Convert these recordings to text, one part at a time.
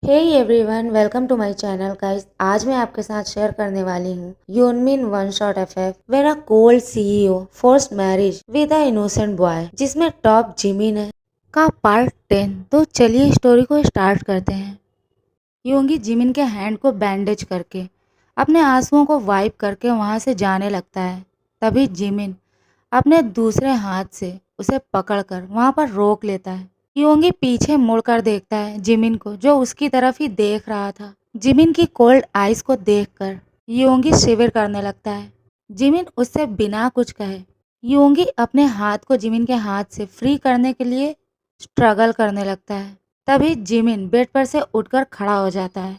Hey everyone, welcome to my channel guys. आज मैं आपके साथ शेयर करने वाली हूँ Yoonmin one shot FF where a cold CEO forced marriage with a innocent boy, जिसमें टॉप जिमिन है का पार्ट 10। तो चलिए स्टोरी को स्टार्ट करते हैं। योंगी जिमिन के हैंड को बैंडेज करके अपने आंसुओं को वाइप करके वहां से जाने लगता है। तभी जिमिन अपने दूसरे हाथ से उसे पकड़कर वहां पर रोक लेता है। योंगी पीछे मुड़कर देखता है जिमिन को, जो उसकी तरफ ही देख रहा था। जिमिन की कोल्ड आइज को देखकर योंगी शिविर करने लगता है। जिमिन उससे बिना कुछ कहे योंगी अपने हाथ को जिमिन के हाथ से फ्री करने के लिए स्ट्रगल करने लगता है। तभी जिमिन बेड पर से उठकर खड़ा हो जाता है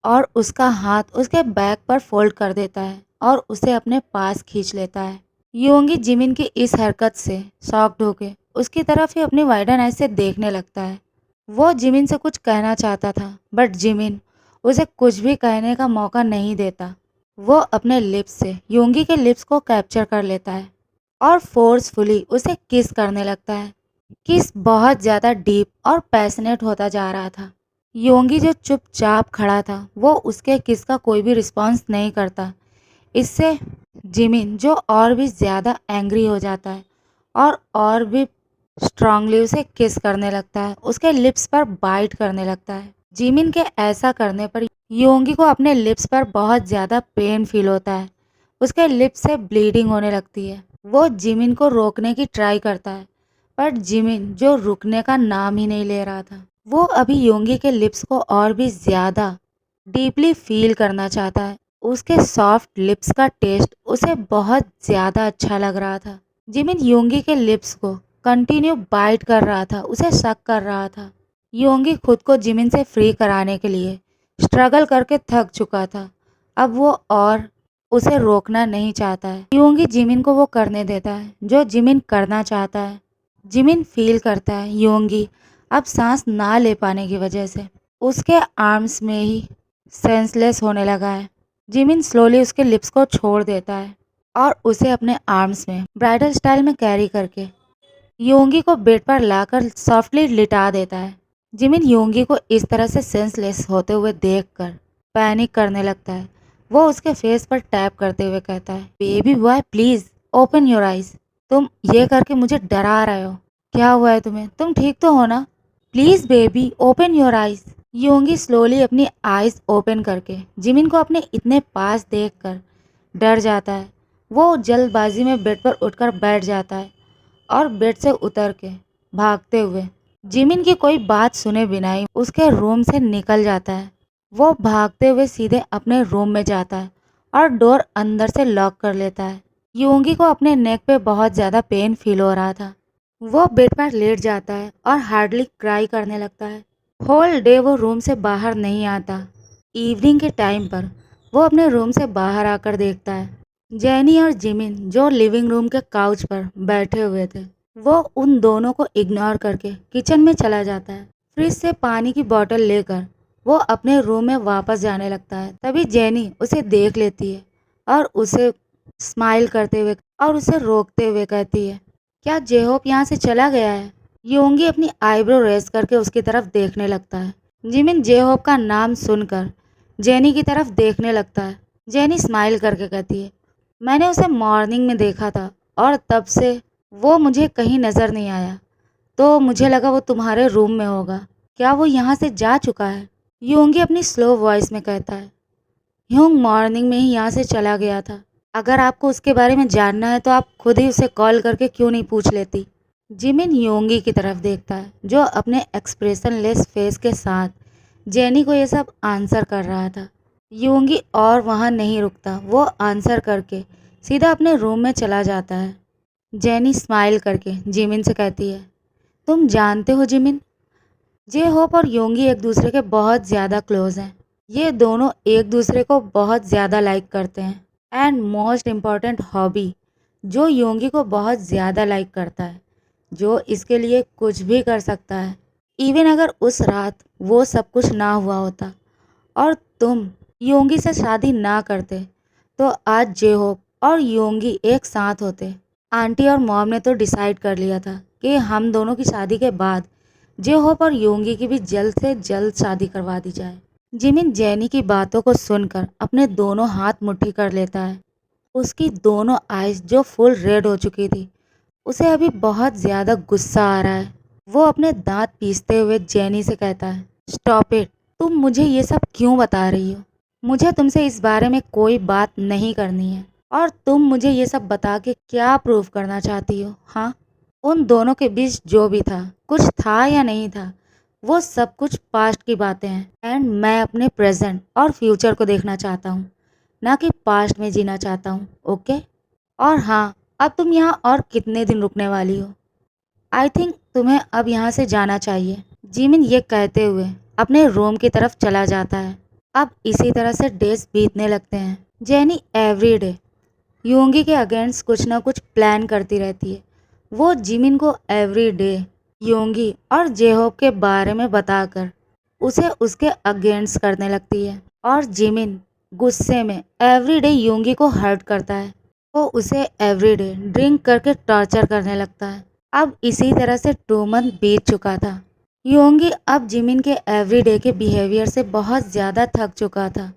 और उसका हाथ उसके बैक पर फोल्ड कर देता है और उसे अपने पास खींच लेता है। योंगी जिमिन की इस हरकत से शॉक्ड होके उसकी तरफ ही अपनी वाइडन आइज से देखने लगता है। वो जिमिन से कुछ कहना चाहता था, बट जिमिन उसे कुछ भी कहने का मौका नहीं देता। वो अपने लिप्स से योंगी के लिप्स को कैप्चर कर लेता है और फोर्सफुली उसे किस करने लगता है। किस बहुत ज़्यादा डीप और पैशनेट होता जा रहा था। योंगी जो चुपचाप खड़ा था, वो उसके किस का कोई भी रिस्पॉन्स नहीं करता। इससे जिमिन जो और भी ज़्यादा एंग्री हो जाता है और भी स्ट्रांगली उसे किस करने लगता है, उसके लिप्स पर बाइट करने लगता है। जिमिन के ऐसा करने पर योंगी को अपने लिप्स पर बहुत ज़्यादा पेन फील होता है। उसके लिप्स से ब्लीडिंग होने लगती है। वो जिमिन को रोकने की ट्राई करता है, पर जिमिन जो रुकने का नाम ही नहीं ले रहा था। वो अभी योंगी के लिप्स को और भी ज़्यादा डीपली फील करना चाहता है। उसके सॉफ्ट लिप्स का टेस्ट उसे बहुत ज़्यादा अच्छा लग रहा था। जिमिन योंगी के लिप्स को कंटिन्यू बाइट कर रहा था, उसे शक कर रहा था। योंगी खुद को जिमिन से फ्री कराने के लिए स्ट्रगल करके थक चुका था। अब वो और उसे रोकना नहीं चाहता है। योंगी जिमिन को वो करने देता है जो जिमिन करना चाहता है। जिमिन फील करता है योंगी अब सांस ना ले पाने की वजह से उसके आर्म्स में ही सेंसलेस होने लगा है। जिमिन स्लोली उसके लिप्स को छोड़ देता है और उसे अपने आर्म्स में ब्राइडल स्टाइल में कैरी करके योंगी को बेड पर लाकर सॉफ्टली लिटा देता है। जिमिन योंगी को इस तरह से सेंसलेस होते हुए देखकर पैनिक करने लगता है। वो उसके फेस पर टैप करते हुए कहता है, baby boy please open your eyes. तुम ये करके मुझे डरा रहे हो। क्या हुआ है तुम्हें? तुम ठीक तो हो ना? Please baby open your eyes. Yoongi slowly अपनी आइज ओपन करके जिमिन को अपने इतने पास देखकर डर जाता है। वो जल्दबाजी में बेड पर उठकर बैठ जाता है और बेड से उतर के भागते हुए जिमिन की कोई बात सुने बिना ही उसके रूम से निकल जाता है। वो भागते हुए सीधे अपने रूम में जाता है और डोर अंदर से लॉक कर लेता है। योंगी को अपने नेक पे बहुत ज़्यादा पेन फील हो रहा था। वो बेड पर लेट जाता है और हार्डली क्राई करने लगता है। होल डे वो रूम से बाहर नहीं आता। इवनिंग के टाइम पर वो अपने रूम से बाहर आकर देखता है जेनी और जिमिन जो लिविंग रूम के काउच पर बैठे हुए थे। वो उन दोनों को इग्नोर करके किचन में चला जाता है। फ्रिज से पानी की बोतल लेकर वो अपने रूम में वापस जाने लगता है। तभी जेनी उसे देख लेती है और उसे स्माइल करते हुए और उसे रोकते हुए कहती है, क्या जेहोप यहाँ से चला गया है? योंगी अपनी आईब्रो रेस करके उसकी तरफ देखने लगता है। जिमिन जेहोप का नाम सुनकर जेनी की तरफ देखने लगता है। जेनी स्माइल करके कहती है, मैंने उसे मॉर्निंग में देखा था और तब से वो मुझे कहीं नज़र नहीं आया, तो मुझे लगा वो तुम्हारे रूम में होगा। क्या वो यहाँ से जा चुका है? योंगी अपनी स्लो वॉइस में कहता है, ह्यूंग मॉर्निंग में ही यहाँ से चला गया था। अगर आपको उसके बारे में जानना है तो आप खुद ही उसे कॉल करके क्यों नहीं पूछ लेती? जिमिन योंगी की तरफ देखता है जो अपने एक्सप्रेशन लेस फेस के साथ जेनी को ये सब आंसर कर रहा था। योंगी और वहाँ नहीं रुकता। वो आंसर करके सीधा अपने रूम में चला जाता है। जेनी स्माइल करके जिमिन से कहती है, तुम जानते हो जिमिन, जे होप और योंगी एक दूसरे के बहुत ज़्यादा क्लोज हैं। ये दोनों एक दूसरे को बहुत ज़्यादा लाइक करते हैं। एंड मोस्ट इम्पॉर्टेंट हॉबी जो योंगी को बहुत ज़्यादा लाइक करता है, जो इसके लिए कुछ भी कर सकता है। इवन अगर उस रात वो सब कुछ ना हुआ होता और तुम योंगी से शादी ना करते तो आज जेहोप और योंगी एक साथ होते। आंटी और मॉम ने तो डिसाइड कर लिया था कि हम दोनों की शादी के बाद जेहोप और योंगी की भी जल्द से जल्द शादी करवा दी जाए। जिमिन जेनी की बातों को सुनकर अपने दोनों हाथ मुट्ठी कर लेता है। उसकी दोनों आइज जो फुल रेड हो चुकी थी, उसे अभी बहुत ज्यादा गुस्सा आ रहा है। वो अपने दांत पीसते हुए जेनी से कहता है, स्टॉप इट, तुम मुझे ये सब क्यों बता रही हो? मुझे तुमसे इस बारे में कोई बात नहीं करनी है। और तुम मुझे ये सब बता के क्या प्रूव करना चाहती हो? हाँ, उन दोनों के बीच जो भी था, कुछ था या नहीं था, वो सब कुछ पास्ट की बातें हैं। एंड मैं अपने प्रेजेंट और फ्यूचर को देखना चाहता हूँ, ना कि पास्ट में जीना चाहता हूँ। ओके? और हाँ, अब तुम यहाँ और कितने दिन रुकने वाली हो? आई थिंक तुम्हें अब यहाँ से जाना चाहिए। जिमिन ये कहते हुए अपने रूम की तरफ चला जाता है। अब इसी तरह से डेज बीतने लगते हैं। जेनी एवरीडे योंगी के अगेंस्ट कुछ ना कुछ प्लान करती रहती है। वो जिमिन को एवरीडे योंगी और जेहोब के बारे में बताकर उसे उसके अगेंस्ट करने लगती है। और जिमिन गुस्से में एवरीडे योंगी को हर्ट करता है। वो उसे एवरीडे ड्रिंक करके टॉर्चर करने लगता है। अब इसी तरह से 2 मंथ बीत चुका था। योंगी अब जिमिन के एवरीडे के बिहेवियर से बहुत ज़्यादा थक चुका था।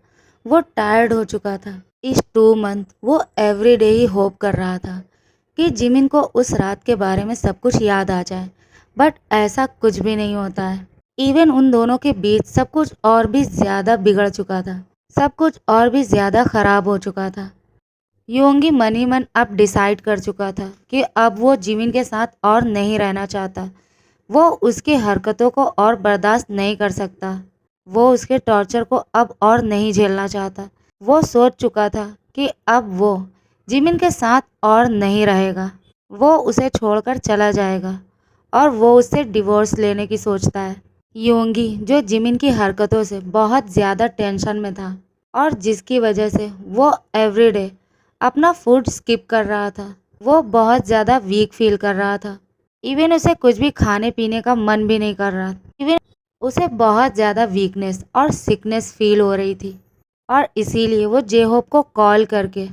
वो टायर्ड हो चुका था। इस 2 मंथ वो एवरीडे ही होप कर रहा था कि जिमिन को उस रात के बारे में सब कुछ याद आ जाए, बट ऐसा कुछ भी नहीं होता है। इवन उन दोनों के बीच सब कुछ और भी ज़्यादा बिगड़ चुका था। सब कुछ और भी ज़्यादा ख़राब हो चुका था। योंगी मन ही मन अब डिसाइड कर चुका था कि अब वो जिमिन के साथ और नहीं रहना चाहता। वो उसकी हरकतों को और बर्दाश्त नहीं कर सकता। वो उसके टॉर्चर को अब और नहीं झेलना चाहता। वो सोच चुका था कि अब वो जिमिन के साथ और नहीं रहेगा। वो उसे छोड़कर चला जाएगा और वो उससे डिवोर्स लेने की सोचता है। योंगी जो जिमिन की हरकतों से बहुत ज़्यादा टेंशन में था और जिसकी वजह से वो एवरीडे अपना फूड स्किप कर रहा था, वो बहुत ज़्यादा वीक फील कर रहा था। इवन उसे कुछ भी खाने पीने का मन भी नहीं कर रहा। इवन उसे बहुत ज़्यादा वीकनेस और सिकनेस फील हो रही थी। और इसीलिए वो जेहोप को कॉल करके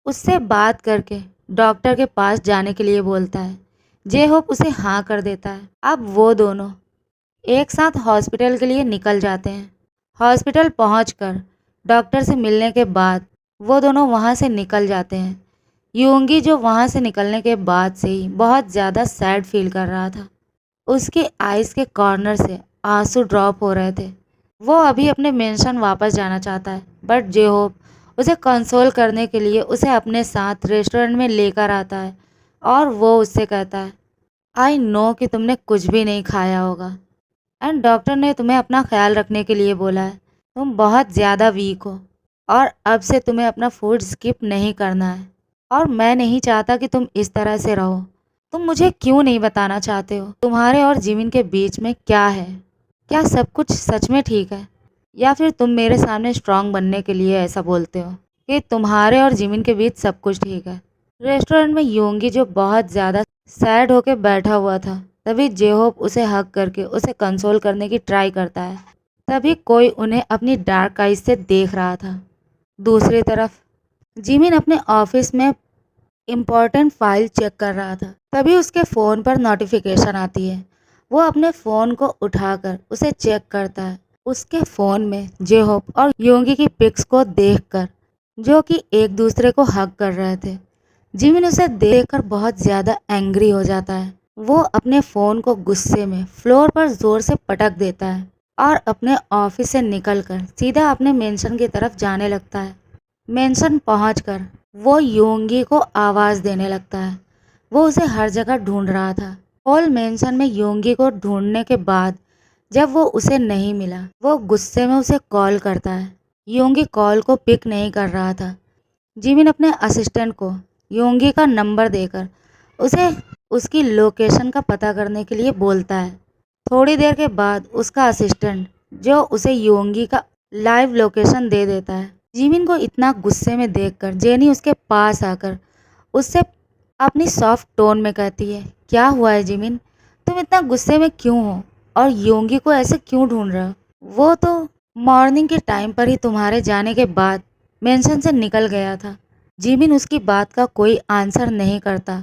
उससे बात करके डॉक्टर के पास जाने के लिए बोलता है। जेहोप उसे हाँ कर देता है। अब वो दोनों एक साथ हॉस्पिटल के लिए निकल जाते हैं। हॉस्पिटल पहुंचकर डॉक्टर से मिलने के बाद वो दोनों वहां से निकल जाते हैं। योंगी जो वहां से निकलने के बाद से ही बहुत ज़्यादा सैड फील कर रहा था। उसके आइज़ के कॉर्नर से आंसू ड्रॉप हो रहे थे। वो अभी अपने मेंशन वापस जाना चाहता है, बट जेहोप उसे कंसोल करने के लिए उसे अपने साथ रेस्टोरेंट में लेकर आता है और वो उससे कहता है, आई नो कि तुमने कुछ भी नहीं खाया होगा एंड डॉक्टर ने तुम्हें अपना ख्याल रखने के लिए बोला है। तुम बहुत ज़्यादा वीक हो और अब से तुम्हें अपना फूड स्किप नहीं करना है और मैं नहीं चाहता कि तुम इस तरह से रहो। तुम मुझे क्यों नहीं बताना चाहते हो तुम्हारे और जिमिन के बीच में क्या है? क्या सब कुछ सच में ठीक है, या फिर तुम मेरे सामने स्ट्रांग बनने के लिए ऐसा बोलते हो कि तुम्हारे और जिमिन के बीच सब कुछ ठीक है? रेस्टोरेंट में योंगी जो बहुत ज़्यादा सैड होकर बैठा हुआ था, तभी जेहोप उसे हग करके उसे कंसोल करने की ट्राई करता है। तभी कोई उन्हें अपनी डार्क आइज से देख रहा था। दूसरी तरफ जिमिन अपने ऑफिस में इम्पोर्टेंट फाइल चेक कर रहा था। तभी उसके फ़ोन पर नोटिफिकेशन आती है। वो अपने फ़ोन को उठाकर उसे चेक करता है। उसके फ़ोन में जेहोप और योंगी की पिक्स को देखकर, जो कि एक दूसरे को हग कर रहे थे, जिमिन उसे देखकर बहुत ज़्यादा एंग्री हो जाता है। वो अपने फ़ोन को गुस्से में फ्लोर पर ज़ोर से पटक देता है और अपने ऑफिस से निकलकर सीधा अपने मेंशन की तरफ जाने लगता है। मेंशन पहुंचकर वो योंगी को आवाज़ देने लगता है। वो उसे हर जगह ढूंढ रहा था। होल मेंशन में योंगी को ढूंढने के बाद जब वो उसे नहीं मिला, वो गुस्से में उसे कॉल करता है। योंगी कॉल को पिक नहीं कर रहा था। जिमिन अपने असिस्टेंट को योंगी का नंबर देकर उसे उसकी लोकेशन का पता करने के लिए बोलता है। थोड़ी देर के बाद उसका असिस्टेंट जो उसे योंगी का लाइव लोकेशन दे देता है। जिमिन को इतना गुस्से में देखकर जेनी उसके पास आकर उससे अपनी सॉफ्ट टोन में कहती है, क्या हुआ है जिमिन, तुम इतना गुस्से में क्यों हो और योंगी को ऐसे क्यों ढूंढ रहे हो? वो तो मॉर्निंग के टाइम पर ही तुम्हारे जाने के बाद मेंशन से निकल गया था। जिमिन उसकी बात का कोई आंसर नहीं करता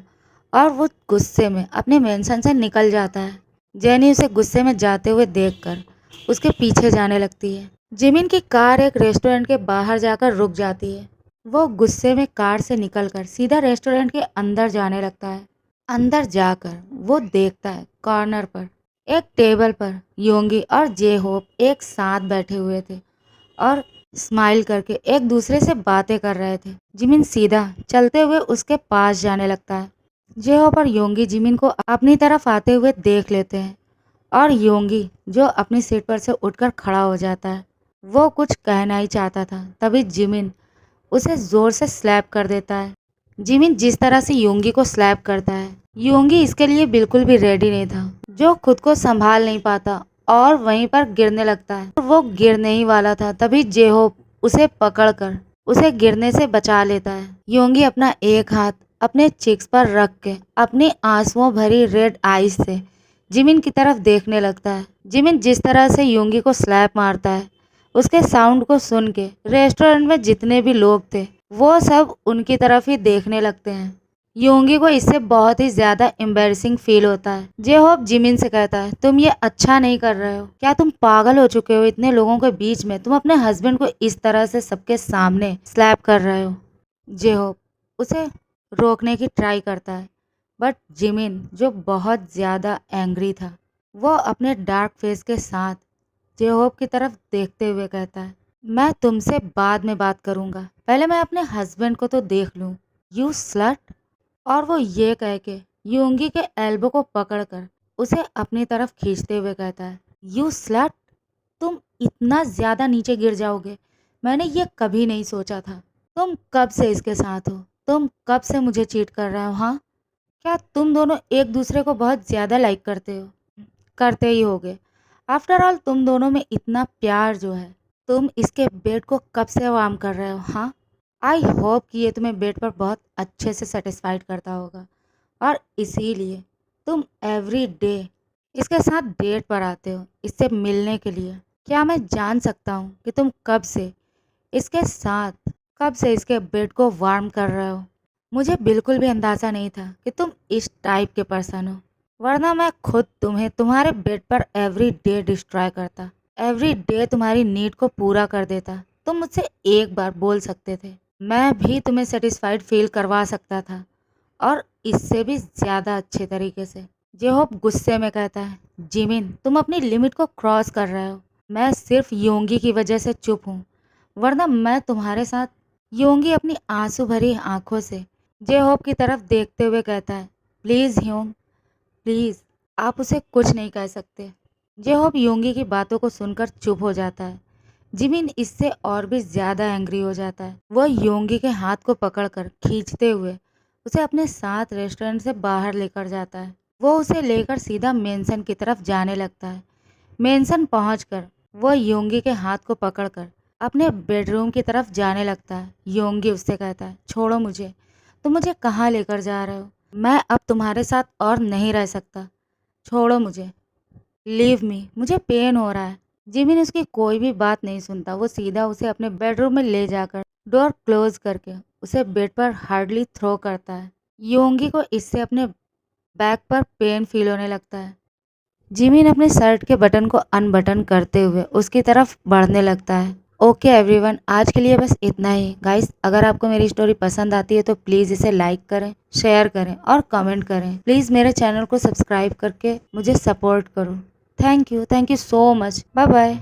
और वो गुस्से में अपने मेंशन से निकल जाता है। जेनी उसे गुस्से में जाते हुए देखकर उसके पीछे जाने लगती है। जिमिन की कार एक रेस्टोरेंट के बाहर जाकर रुक जाती है। वो गुस्से में कार से निकलकर सीधा रेस्टोरेंट के अंदर जाने लगता है। अंदर जाकर वो देखता है कॉर्नर पर एक टेबल पर योंगी और जे होप एक साथ बैठे हुए थे और स्माइल करके एक दूसरे से बातें कर रहे थे। जिमिन सीधा चलते हुए उसके पास जाने लगता है। जे होप और योंगी जिमिन को अपनी तरफ आते हुए देख लेते हैं और योंगी जो अपनी सीट पर से उठकर खड़ा हो जाता है। वो कुछ कहना ही चाहता था, तभी जिमिन उसे जोर से स्लैप कर देता है। जिमिन जिस तरह से योंगी को स्लैप करता है, योंगी इसके लिए बिल्कुल भी रेडी नहीं था, जो खुद को संभाल नहीं पाता और वहीं पर गिरने लगता है। वो गिरने ही वाला था, तभी जेहोप उसे पकड़कर उसे गिरने से बचा लेता है। योंगी अपना एक हाथ अपने चिक्स पर रख के अपनी आंसुओं भरी रेड आईज से जिमिन की तरफ देखने लगता है। जिमिन जिस तरह से योंगी को स्लैप मारता है, उसके साउंड को सुन के रेस्टोरेंट में जितने भी लोग थे वो सब उनकी तरफ ही देखने लगते हैं। योंगी को इससे बहुत ही ज्यादा एम्बैरेसिंग फील होता है। जे होप जिमिन से कहता है, तुम ये अच्छा नहीं कर रहे हो, क्या तुम पागल हो चुके हो? इतने लोगों के बीच में तुम अपने हस्बैंड को इस तरह से सबके सामने स्लैप कर रहे हो। जे होप उसे रोकने की ट्राई करता है, बट जिमिन जो बहुत ज़्यादा एंग्री था, वो अपने डार्क फेस के साथ जेहोप की तरफ देखते हुए कहता है, मैं तुमसे बाद में बात करूंगा, पहले मैं अपने हस्बैंड को तो देख लूं, यू स्लट। और वो ये कह के योंगी के एल्बो को पकड़कर उसे अपनी तरफ खींचते हुए कहता है, यू स्लट, तुम इतना ज़्यादा नीचे गिर जाओगे, मैंने ये कभी नहीं सोचा था। तुम कब से इसके साथ हो? तुम कब से मुझे चीट कर रहे हो? हाँ, क्या तुम दोनों एक दूसरे को बहुत ज़्यादा लाइक करते हो? करते ही होगे। आफ्टर ऑल तुम दोनों में इतना प्यार जो है, तुम इसके बेड को कब से वार्म कर रहे हो? हाँ, आई होप कि ये तुम्हें बेड पर बहुत अच्छे से सेटिस्फाइड करता होगा और इसीलिए तुम एवरी डे इसके साथ डेट पर आते हो इससे मिलने के लिए। क्या मैं जान सकता हूँ कि तुम इसके साथ कब से इसके बेड को वार्म कर रहे हो? मुझे बिल्कुल भी अंदाज़ा नहीं था कि तुम इस टाइप के पर्सन हो, वरना मैं खुद तुम्हें तुम्हारे बेड पर एवरी डे डिस्ट्रॉय करता, एवरी डे तुम्हारी नीड को पूरा कर देता। तुम मुझसे एक बार बोल सकते थे, मैं भी तुम्हें सेटिस्फाइड फील करवा सकता था और इससे भी ज़्यादा अच्छे तरीके से। जेहोप गुस्से में कहता है, जिमिन तुम अपनी लिमिट को क्रॉस कर रहे हो, मैं सिर्फ योंगी की वजह से चुप हूँ, वरना मैं तुम्हारे साथ। योंगी अपनी आंसू भरी आंखों से जेहोप की तरफ देखते हुए कहता है, प्लीज़ योंग, प्लीज़ आप उसे कुछ नहीं कह सकते। जेहोप योंगी की बातों को सुनकर चुप हो जाता है। जिमिन इससे और भी ज़्यादा एंग्री हो जाता है। वह योंगी के हाथ को पकड़कर खींचते हुए उसे अपने साथ रेस्टोरेंट से बाहर लेकर जाता है। वो उसे लेकर सीधा मेंशन की तरफ जाने लगता है। मेंशन पहुंचकर वह योंगी के हाथ को पकड़कर अपने बेडरूम की तरफ जाने लगता है। योंगी उससे कहता है, छोड़ो मुझे, तुम मुझे कहाँ लेकर जा रहे हो? मैं अब तुम्हारे साथ और नहीं रह सकता, छोड़ो मुझे, लीव मी, मुझे पेन हो रहा है। जिमिन उसकी कोई भी बात नहीं सुनता। वो सीधा उसे अपने बेडरूम में ले जाकर डोर क्लोज करके उसे बेड पर हार्डली थ्रो करता है। योंगी को इससे अपने बैक पर पेन फील होने लगता है। जिमिन अपने शर्ट के बटन को अनबटन करते हुए उसकी तरफ बढ़ने लगता है। ओके एवरीवन, आज के लिए बस इतना ही। गाइस, अगर आपको मेरी स्टोरी पसंद आती है तो प्लीज़ इसे लाइक करें, शेयर करें और कमेंट करें। प्लीज़ मेरे चैनल को सब्सक्राइब करके मुझे सपोर्ट करो। Thank you so much. Bye bye.